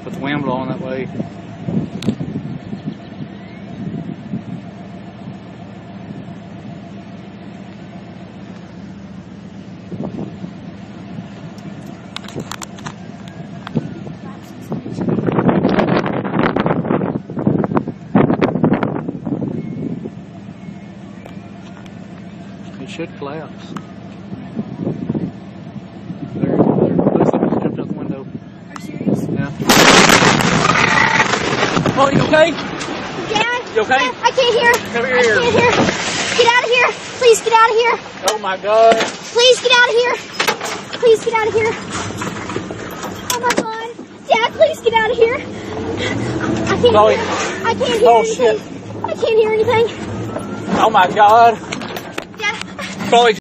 with the wind blowing that way. It should collapse. There. Looks like it's jumped out the window. Are you serious? Yeah. Oh, you okay? Dad? You okay? I can't hear. Cover your I ears. can't hear. Get out of here. Please get out of here. Oh my God. Please get out of here. Please get out of here. Oh my God. Dad, please get out of here. I can't Chloe. hear. I can't hear Oh, anything. shit. I can't hear anything. Oh my God. Dad. Chloe.